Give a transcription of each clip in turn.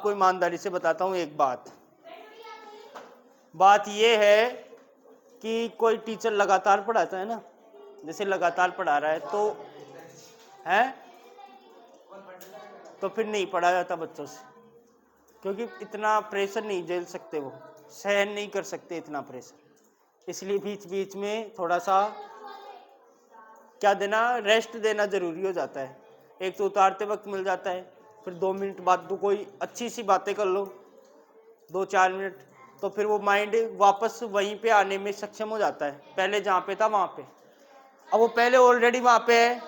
आपको ईमानदारी से बताता हूँ एक बात ये है कि कोई टीचर लगातार पढ़ाता है ना, जैसे लगातार पढ़ा रहा है तो फिर नहीं पढ़ा जाता बच्चों से, क्योंकि इतना प्रेशर नहीं झेल सकते, वो सहन नहीं कर सकते इतना प्रेशर। इसलिए बीच बीच में थोड़ा सा क्या देना, रेस्ट देना जरूरी हो जाता है। एक तो उतारते वक्त मिल जाता है, फिर 2 मिनट बाद तो कोई अच्छी सी बातें कर लो 2-4 मिनट, तो फिर वो माइंड वापस वहीं पे आने में सक्षम हो जाता है, पहले जहाँ पे था वहाँ पे। अब वो पहले ऑलरेडी वहाँ पे है,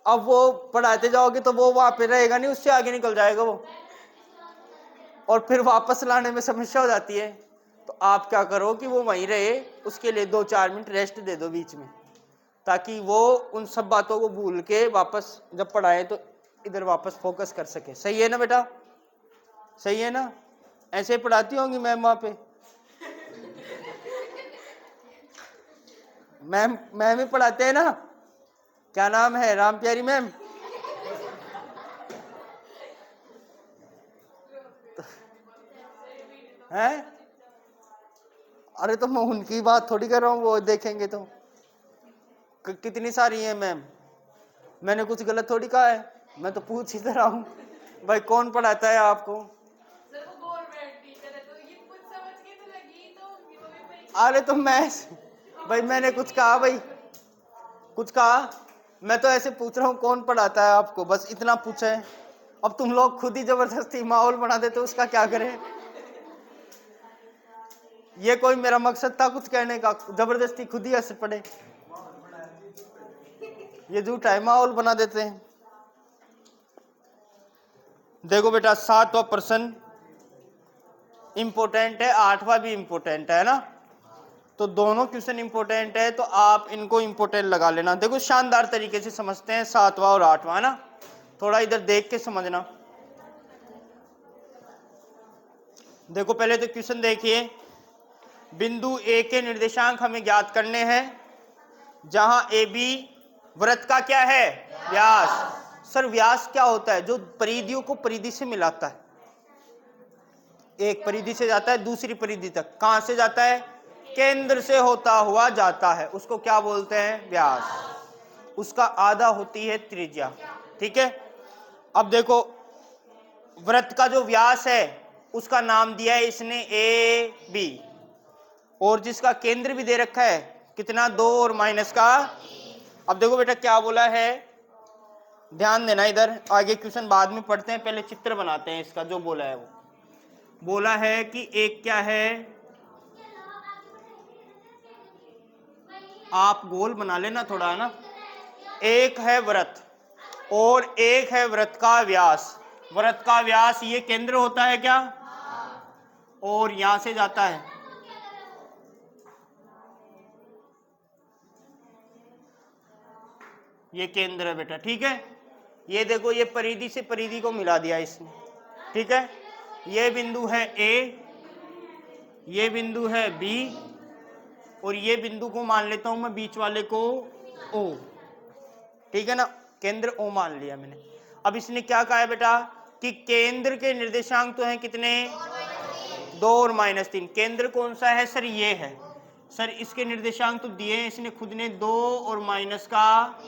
अब वो पढ़ाते जाओगे तो वो वहाँ पे रहेगा नहीं, उससे आगे निकल जाएगा वो, और फिर वापस लाने में समस्या हो जाती है। तो आप क्या करो कि वो वहीं रहे, उसके लिए 2-4 मिनट रेस्ट दे दो बीच में, ताकि वो उन सब बातों को भूल के वापस जब पढ़ाए तो इधर वापस फोकस कर सके। सही है ना बेटा, सही है ना? ऐसे पढ़ाती होंगी मैम वहाँ पे, मैम ही पढ़ाते हैं ना, क्या नाम है, राम प्यारी मैम। हैं? अरे तो मैं उनकी बात थोड़ी कर रहा हूँ, वो देखेंगे तो कितनी सारी है मैम, मैंने कुछ गलत थोड़ी कहा है, मैं तो पूछ ही रहा हूँ भाई कौन पढ़ाता है आपको। अरे तो मैं भाई मैंने कुछ कहा, भाई कुछ कहा? मैं तो ऐसे पूछ रहा हूँ कौन पढ़ाता है आपको, बस इतना पूछा है। अब तुम लोग खुद ही जबरदस्ती माहौल बना देते, उसका क्या करें? ये कोई मेरा मकसद था कुछ कहने का, जबरदस्ती खुद ही असर पड़े, ये झूठा है, माहौल बना देते हैं। देखो बेटा 7वां प्रश्न इंपोर्टेंट है, 8वां भी इंपोर्टेंट है ना, तो दोनों क्वेश्चन इंपोर्टेंट है, तो आप इनको इंपोर्टेंट लगा लेना। देखो शानदार तरीके से समझते हैं 7वां और 8वां ना, थोड़ा इधर देख के समझना। देखो पहले तो क्वेश्चन देखिए, बिंदु ए के निर्देशांक हमें ज्ञात करने हैं, जहां ए बी वृत्त का क्या है, व्यास। सर व्यास क्या होता है? जो परिधियों को परिधि से मिलाता है, एक परिधि से जाता है दूसरी परिधि तक, कहां से जाता है? केंद्र से होता हुआ जाता है, उसको क्या बोलते हैं? व्यास। उसका आधा होती है त्रिज्या, ठीक है। अब देखो वृत्त का जो व्यास है उसका नाम दिया है इसने ए बी, और जिसका केंद्र भी दे रखा है कितना, 2 और माइनस का। अब देखो बेटा क्या बोला है, ध्यान देना इधर, आगे क्वेश्चन बाद में पढ़ते हैं, पहले चित्र बनाते हैं इसका। जो बोला है वो बोला है कि एक क्या है, आप गोल बना लेना थोड़ा है ना, एक है वृत्त और एक है वृत्त का व्यास। वृत्त का व्यास ये केंद्र होता है क्या, और यहां से जाता है, ये केंद्र है बेटा, ठीक है। ये देखो ये परिधि से परिधि को मिला दिया इसने, ठीक है। ये बिंदु है ए, ये बिंदु है बी, और ये बिंदु को मान लेता हूं मैं बीच वाले को ओ, ठीक है ना, केंद्र ओ मान लिया मैंने। अब इसने क्या कहा है बेटा कि केंद्र के निर्देशांक तो हैं कितने, 2 और -3। केंद्र कौन सा है सर? ये है। सर इसके निर्देशांक तो दिए हैं इसने खुद ने, 2 और माइनस का।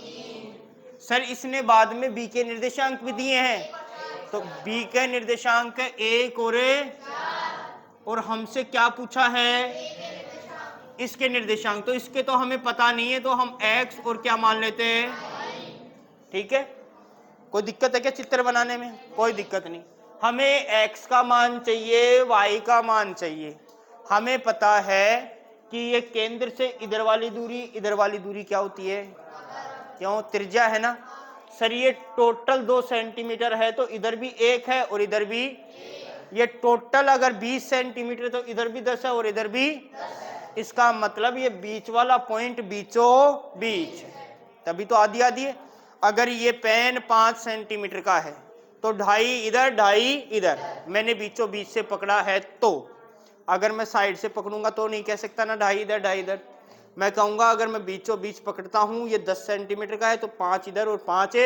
सर इसने बाद में बी के निर्देशांक भी दिए हैं, तो बी के निर्देशांक 1 और हमसे क्या पूछा है, इसके निर्देशांक। तो इसके तो हमें पता नहीं है, तो हम x और क्या मान लेते हैं, ठीक है। कोई दिक्कत है क्या चित्र बनाने में? कोई दिक्कत नहीं। हमें x का मान चाहिए, y का मान चाहिए। हमें पता है कि ये केंद्र से इधर वाली दूरी क्या होती है, क्यों, त्रिज्या है ना। सर ये टोटल 2 सेंटीमीटर है, तो इधर भी 1 है और इधर भी, ये टोटल अगर 20 सेंटीमीटर तो इधर भी 10 है और इधर भी 10। इसका मतलब ये बीच वाला पॉइंट बीचों बीच, तभी तो आधी आधी है। अगर ये पेन 5 सेंटीमीटर का है तो 2.5 इधर 2.5 इधर, मैंने बीचों बीच से पकड़ा है। तो अगर मैं साइड से पकड़ूंगा तो नहीं कह सकता ना 2.5 इधर 2.5 इधर, मैं कहूंगा अगर मैं बीचों बीच पकड़ता हूं, ये 10 सेंटीमीटर का है तो 5 इधर और 5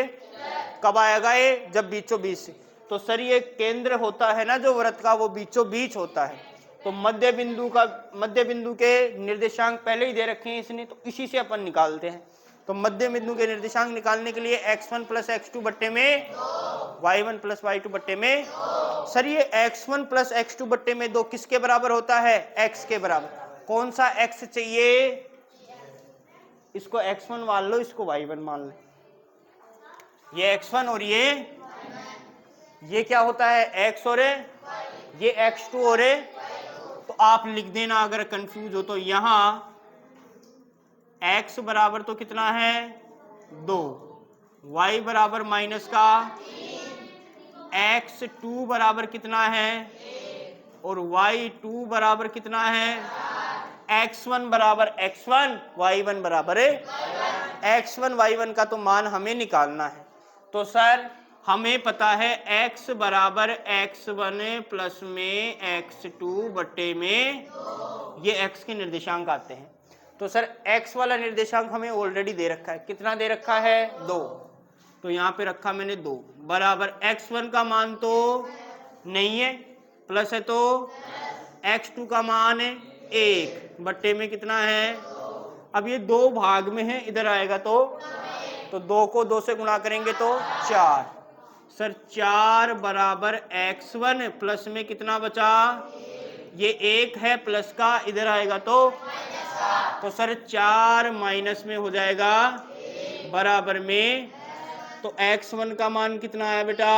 कब आएगा ये, जब बीचों बीच से। तो सर ये केंद्र होता है ना जो वृत्त का, वो बीचों बीच होता है। तो मध्य बिंदु के निर्देशांक पहले ही दे रखे हैं इसने, तो इसी से अपन निकालते हैं। तो मध्य बिंदु के निर्देशांक निकालने के लिए x1 प्लस x2 बट्टे में y1 प्लस y2 बट्टे में, सर ये x1 प्लस x2 बट्टे में 2 किसके बराबर होता है? x के बराबर। कौन सा x चाहिए? इसको x1 मान लो, इसको y1 मान लो। ये x1 और ये क्या होता है? x और ये x2 और तो आप लिख देना अगर कंफ्यूज हो तो, यहां x बराबर तो कितना है? 2, y बराबर माइनस का, x2 बराबर कितना है? और y2 बराबर कितना है? x1 बराबर x1, y1 बराबर x1 y1 का तो मान हमें निकालना है। तो सर हमें पता है x बराबर x1 प्लस में x2 बट्टे में, ये x के निर्देशांक आते हैं। तो सर x वाला निर्देशांक हमें ऑलरेडी दे रखा है, कितना दे रखा है? 2। तो यहाँ पे रखा मैंने 2 बराबर x1 का मान तो नहीं है, प्लस है तो x2 का मान है 1 बट्टे में कितना है? अब ये 2 भाग में है, इधर आएगा तो 2 को 2 से गुणा करेंगे तो 4। सर 4 बराबर x1 प्लस में कितना बचा? ये 1 है प्लस का, इधर आएगा तो सर 4 माइनस में हो जाएगा बराबर में, तो x1 का मान कितना आया बेटा?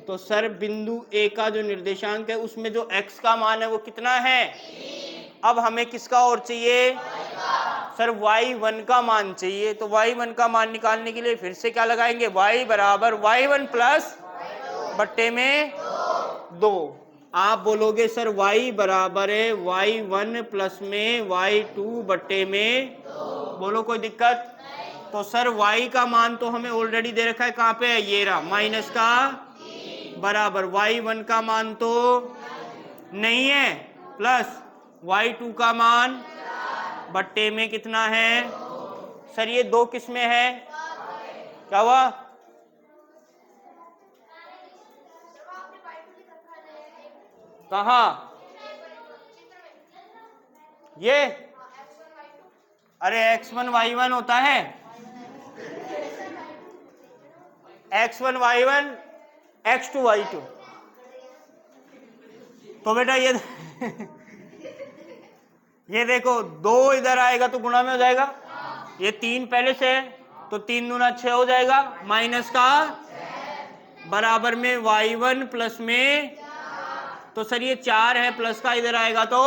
तो सर बिंदु A का जो निर्देशांक है उसमें जो x का मान है वो कितना है? अब हमें किसका और चाहिए? सर y1 का मान चाहिए। तो y1 का मान निकालने के लिए फिर से क्या लगाएंगे? y बराबर y1 प्लस बट्टे में 2। आप बोलोगे सर y बराबर है y1 प्लस में y2 बट्टे में, बोलो कोई दिक्कत? तो सर y का मान तो हमें ऑलरेडी दे रखा है, कहाँ पे है? ये रहा, माइनस का बराबर y1 का मान तो नहीं है, प्लस y2 का मान बट्टे में कितना है? सर ये 2 किस में है? क्या हुआ? कहा? ये अरे x1 y1 होता है, x1 y1 x2 y2। तो बेटा ये देखो 2 इधर आएगा तो गुणा में हो जाएगा, ये 3 पहले से है तो 3 दूना 6 हो जाएगा, माइनस का बराबर में y1 प्लस में, तो सर ये 4 है प्लस का, इधर आएगा तो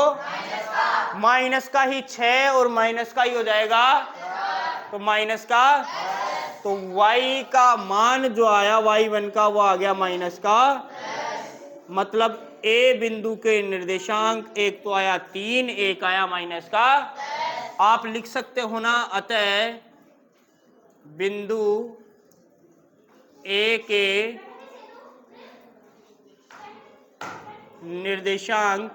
माइनस का ही 6 और माइनस का ही हो जाएगा, तो माइनस का, तो y का मान जो आया y1 का वो आ गया माइनस का, मतलब A बिंदु के निर्देशांक एक तो आया 3, एक आया माइनस का। आप लिख सकते हो ना, अतः बिंदु A के निर्देशांक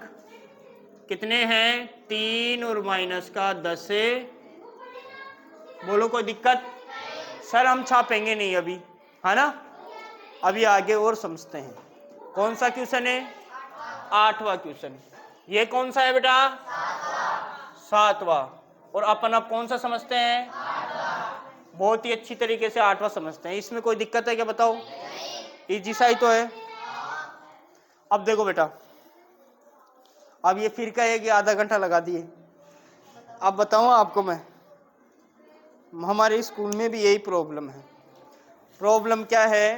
कितने हैं? 3 और माइनस का 10 है। बोलो कोई दिक्कत? सर हम छापेंगे नहीं अभी, है ना, अभी आगे और समझते हैं। कौन सा क्वेश्चन है? 8वां क्वेश्चन। ये कौन सा है बेटा? 7वां। और अपन अब कौन सा समझते हैं? बहुत ही अच्छी तरीके से 8वां समझते हैं। इसमें कोई दिक्कत है क्या? बताओ, इजी सा ही तो है। अब देखो बेटा, अब ये फिर कहेगी आधा घंटा लगा दिए। अब बताऊं आपको मैं, हमारे स्कूल में भी यही प्रॉब्लम है। प्रॉब्लम क्या है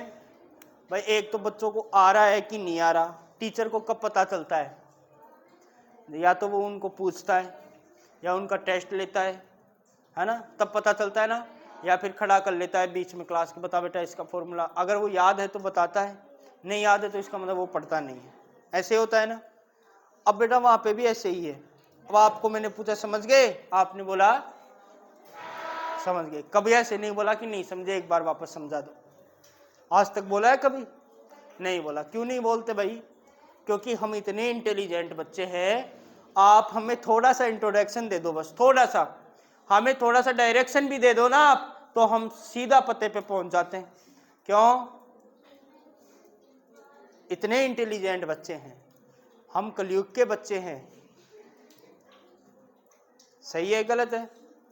भाई? एक तो बच्चों को आ रहा है कि नहीं आ रहा, टीचर को कब पता चलता है? या तो वो उनको पूछता है या उनका टेस्ट लेता है ना, तब पता चलता है ना, या फिर खड़ा कर लेता है बीच में क्लास के, बता बेटा इसका फॉर्मूला। अगर वो याद है तो बताता है, नहीं याद है तो इसका मतलब वो पढ़ता नहीं है। ऐसे होता है ना। अब बेटा वहाँ पे भी ऐसे ही है। अब आपको मैंने पूछा समझ गए? आपने बोला समझ गए। कभी ऐसे नहीं बोला कि नहीं समझे, एक बार वापस समझा दो। आज तक बोला है कभी? नहीं बोला। क्यों नहीं बोलते भाई? क्योंकि हम इतने इंटेलिजेंट बच्चे हैं। आप हमें थोड़ा सा इंट्रोडक्शन दे दो, बस थोड़ा सा, हमें थोड़ा सा डायरेक्शन भी दे दो ना आप, तो हम सीधा पते पे पहुंच जाते हैं। क्यों? इतने इंटेलिजेंट बच्चे हैं, हम कलयुग के बच्चे हैं। सही है गलत है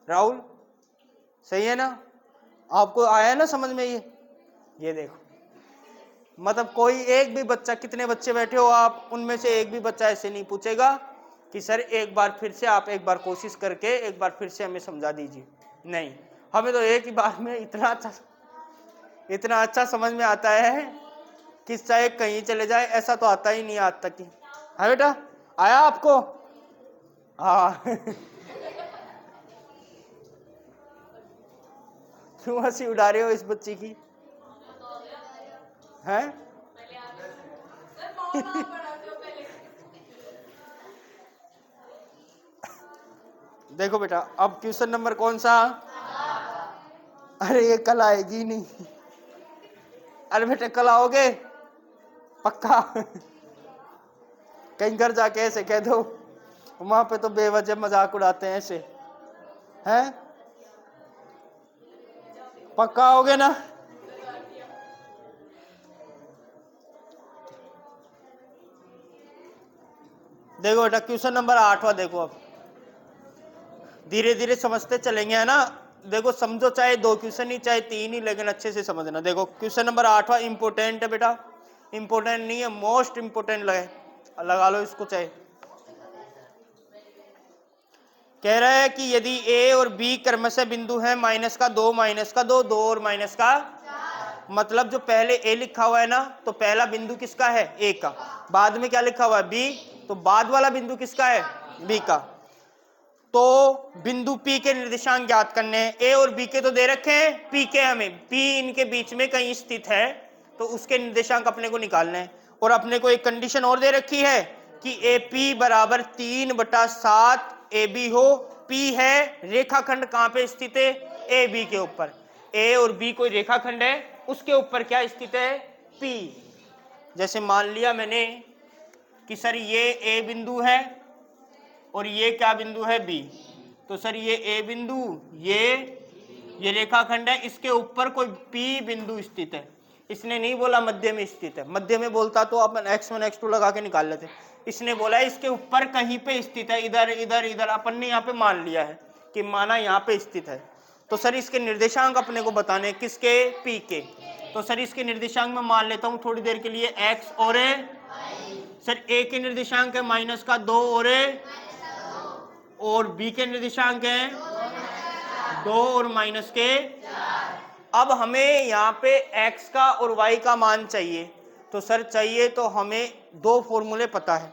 राहुल? सही है ना? आपको आया ना समझ में? ये देखो, मतलब कोई एक भी बच्चा, कितने बच्चे बैठे हो आप, उनमें से एक भी बच्चा ऐसे नहीं पूछेगा कि सर एक बार फिर से आप एक बार कोशिश करके एक बार फिर से हमें समझा दीजिए। नहीं, हमें तो एक ही बार में इतना अच्छा समझ में आता है कि चाहे कहीं चले जाए, ऐसा तो आता ही नहीं आज तक ही। हाँ बेटा, आया आपको? हाँ। क्यों हंसी उड़ा रहे हो इस बच्ची की? हैं? देखो बेटा, अब क्वेश्चन नंबर कौन सा? अरे ये कल आएगी नहीं। अरे बेटा कल आओगे पक्का? कहीं घर जाके ऐसे कह दो, वहां पे तो बेवजह मजाक उड़ाते हैं ऐसे। हैं? पक्का आओगे ना? देखो बेटा क्वेश्चन नंबर 8वां देखो, अब धीरे धीरे समझते चलेंगे, है ना? देखो समझो, चाहे 2 क्वेश्चन ही चाहे 3 ही, लेकिन अच्छे से समझना। देखो क्वेश्चन नंबर 8वां इंपोर्टेंट है बेटा, इंपोर्टेंट नहीं है, मोस्ट इंपोर्टेंट लगा लो इसको। चाहे कह रहा है कि यदि ए और बी क्रमशः बिंदु है माइनस का 2 माइनस का 2 2 और माइनस का 4, मतलब जो पहले ए लिखा हुआ है ना, तो पहला बिंदु किसका है? ए का। बाद में क्या लिखा हुआ है? बी, तो बाद वाला बिंदु किसका है? बी का। तो बिंदु पी के निर्देशांक ज्ञात करने हैं। ए और बी के तो दे रखे हैं, पी के हमें, पी इनके बीच में कहीं स्थित है, तो उसके निर्देशांक अपने को निकालने हैं। और अपने को एक कंडीशन और दे रखी है कि ए पी बराबर 3/7 ए बी हो। पी है रेखाखंड, कहां पे स्थित है? ए बी के ऊपर। ए और बी कोई रेखाखंड है, उसके ऊपर क्या स्थित है? पी। जैसे मान लिया मैंने कि सर ये ए बिंदु है और ये क्या बिंदु है? बी। तो सर ये ए बिंदु, ये रेखाखंड है, इसके ऊपर कोई पी बिंदु स्थित है। इसने नहीं बोला मध्य में स्थित है, मध्य में बोलता तो अपन x1 x2 लगा के निकाल लेते। इसने बोला इसके ऊपर कहीं पे स्थित है, इधर इधर इधर। अपन ने यहाँ पे मान लिया है कि माना यहाँ पे स्थित है। तो सर इसके निर्देशांक अपने को बताने, किसके? पी के। तो सर इसके निर्देशांक में मान लेता हूँ थोड़ी देर के लिए x और सर ए के निर्देशांक है -2 और बी के निर्देशांक है 2 और -4। अब हमें यहाँ पे x का और y का मान चाहिए। तो सर चाहिए तो हमें 2 फॉर्मूले पता है,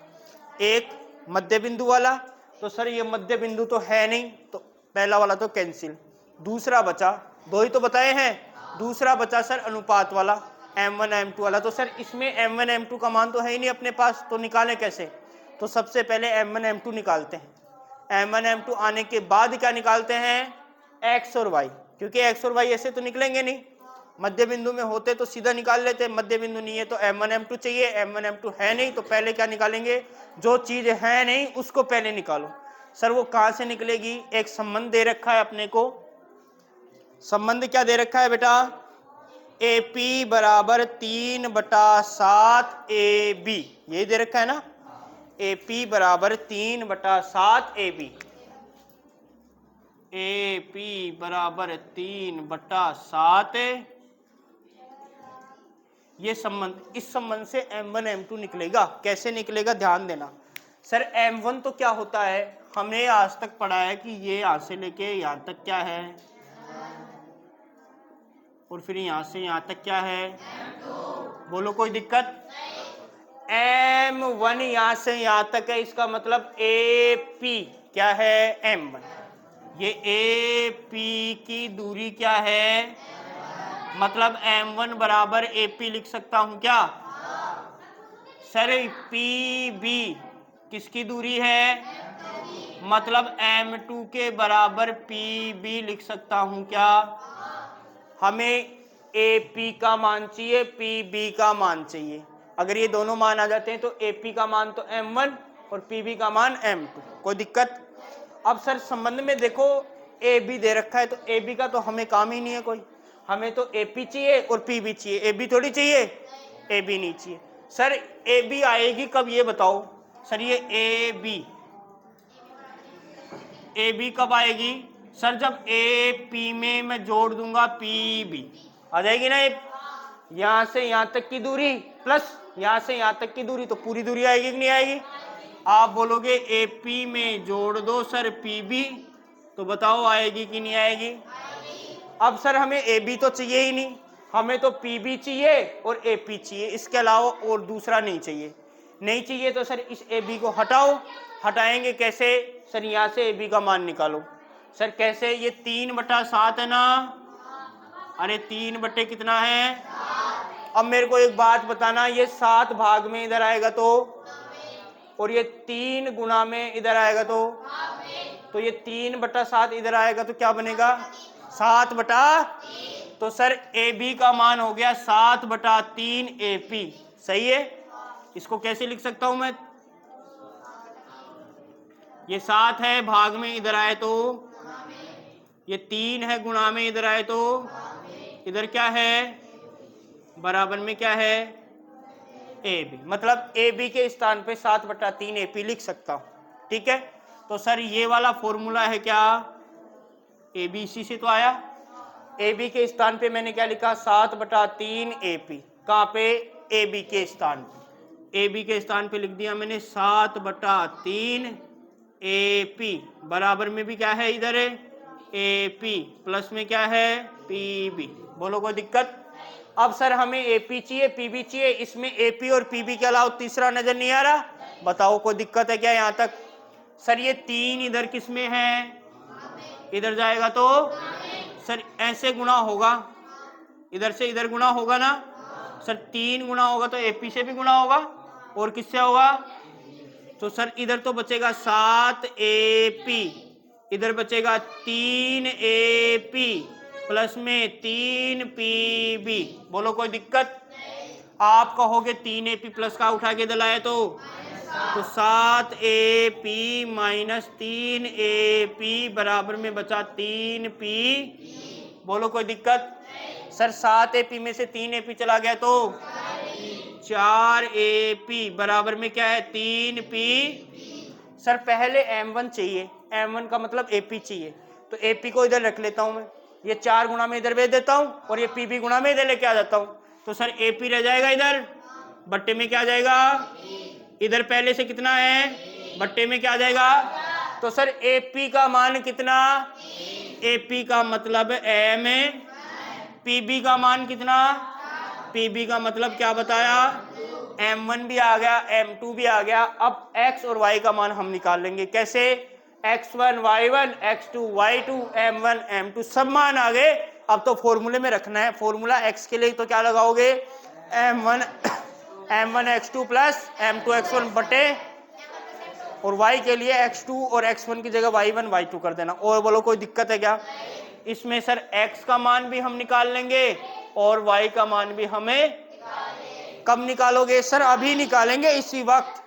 एक मध्य बिंदु वाला, तो सर ये मध्य बिंदु तो है नहीं, तो पहला वाला तो कैंसिल। दूसरा बचा, 2 ही तो बताए हैं, दूसरा बचा सर अनुपात वाला, m1 m2 वाला। तो सर इसमें m1 m2 का मान तो है ही नहीं अपने पास, तो निकालें कैसे? तो सबसे पहले m1 m2 निकालते हैं। m1 m2 आने के बाद क्या निकालते हैं? x और y, क्योंकि x और y ऐसे तो निकलेंगे नहीं, मध्य बिंदु में होते तो सीधा निकाल लेते, मध्य बिंदु नहीं है तो m1 m2 चाहिए। m1 m2 है नहीं, तो पहले क्या निकालेंगे? जो चीज है नहीं उसको पहले निकालो। सर वो कहां से निकलेगी? एक संबंध दे रखा है अपने को। संबंध क्या दे रखा है बेटा? ए पी बराबर 3/7 ए बी, यही दे रखा है ना? ए पी बराबर 3/7 ए बी। ए पी बराबर 3/7, ये संबंध, इस संबंध से m1 m2 निकलेगा। कैसे निकलेगा ध्यान देना। सर m1 तो क्या होता है, हमने आज तक पढ़ा है कि ये यहां से लेके यहां तक क्या है, और फिर यहां से यहां तक क्या है? बोलो कोई दिक्कत? m1 यहां से यहां तक है, इसका मतलब ए पी क्या है? m1। ये ए पी की दूरी क्या है? मतलब m1 बराबर ए पी लिख सकता हूं क्या? सर पी बी किसकी दूरी है? मतलब m2 के बराबर पी बी लिख सकता हूं क्या? हमें ए पी का मान चाहिए, पी बी का मान चाहिए। अगर ये दोनों मान आ जाते हैं तो ए पी का मान तो m1 और पी बी का मान m2। कोई दिक्कत? अब सर संबंध में देखो ए बी दे रखा है, तो ए बी का तो हमें काम ही नहीं है कोई, हमें तो ए पी चाहिए और पी बी चाहिए, ए बी थोड़ी चाहिए, ए बी नहीं चाहिए। सर ए बी आएगी कब ये बताओ सर, ये ए बी कब आएगी सर, जब ए पी में मैं जोड़ दूंगा पी बी, आ जाएगी ना। ये यहां से यहां तक की दूरी प्लस यहां से यहां तक की दूरी, तो पूरी दूरी आएगी कि नहीं आएगी। आप बोलोगे ए पी में जोड़ दो सर पी बी, तो बताओ आएगी कि नहीं आएगी। अब सर हमें ए बी तो चाहिए ही नहीं, हमें तो पी बी चाहिए और ए पी चाहिए, इसके अलावा और दूसरा नहीं चाहिए। नहीं चाहिए तो सर इस ए बी को हटाओ। हटाएंगे कैसे सर, यहाँ से ए बी का मान निकालो। सर कैसे, ये 3/7 है ना, अरे 3 बटे कितना है। अब मेरे को एक बात बताना, ये 7 भाग में इधर आएगा तो, और ये 3 गुना में इधर आएगा तो ये 3/7 इधर आएगा तो क्या बनेगा 7/, तो सर ए बी का मान हो गया 7/3 ए पी, सही है। इसको कैसे लिख सकता हूं मैं, ये 7 है भाग में इधर आए तो, ये 3 है गुणा में इधर आए तो, इधर क्या है बराबर में क्या है ए बी, मतलब ए बी के स्थान पे 7/3 ए पी लिख सकता हूं। ठीक है, तो सर ये वाला फॉर्मूला है क्या, ए बी इसी से तो आया। ए बी के स्थान पे मैंने क्या लिखा 7/3 ए पी, कहाँ पे ए बी के स्थान पे, ए बी के स्थान पे लिख दिया मैंने 7/3 ए पी, बराबर में भी क्या है इधर है ए पी, प्लस में क्या है पी बी। बोलो कोई दिक्कत। अब सर हमें ए पी चाहिए पी बी चाहिए, इसमें ए पी और पी बी के अलावा तीसरा नजर नहीं आ रहा, बताओ कोई दिक्कत है क्या यहाँ तक। सर ये 3 इधर किस में है, इधर जाएगा तो सर ऐसे गुणा होगा, इधर से इधर गुणा होगा ना सर, 3 गुणा होगा तो ए पी से भी गुणा होगा, और किससे होगा, तो सर इधर तो बचेगा 7 ए पी, इधर बचेगा 3 ए पी, प्लस में 3 पी बी। बोलो कोई दिक्कत। आप कहोगे 3 ए पी प्लस का उठा के दिलाए तो 7 A P minus 3 A P बराबर में बचा 3 पी। बोलो कोई दिक्कत। सर 7 ए पी में से 3 ए पी चला गया तो 4 ए पी बराबर में क्या है 3 पी। सर पहले m1 चाहिए, m1 का मतलब AP चाहिए, तो AP को इधर रख लेता हूं मैं, ये 4 गुणा में इधर भेज देता हूं और ये PB गुणा में इधर लेके आ जाता हूं, तो सर AP रह जाएगा इधर, बट्टे में क्या आ जाएगा, इधर पहले से कितना है बट्टे में क्या आ जाएगा, तो सर AP का मान कितना, AP का मतलब m है, PB का मान कितना, PB का मतलब क्या बताया, m1 भी आ गया m2 भी आ गया। अब x और y का मान हम निकाल लेंगे, कैसे, x1 y1 x2 y2 m1 m2 सब मान आ गए। अब तो फॉर्मूले में रखना है, फॉर्मूला x के लिए तो क्या लगाओगे m1 x2 plus m2 x1 बटे, और y के लिए x2 और x1 की जगह y1 y2 कर देना। और बोलो कोई दिक्कत है क्या इसमें। सर x का मान भी हम निकाल लेंगे और y का मान भी हमें कब निकालोगे, सर अभी निकालेंगे इसी वक्त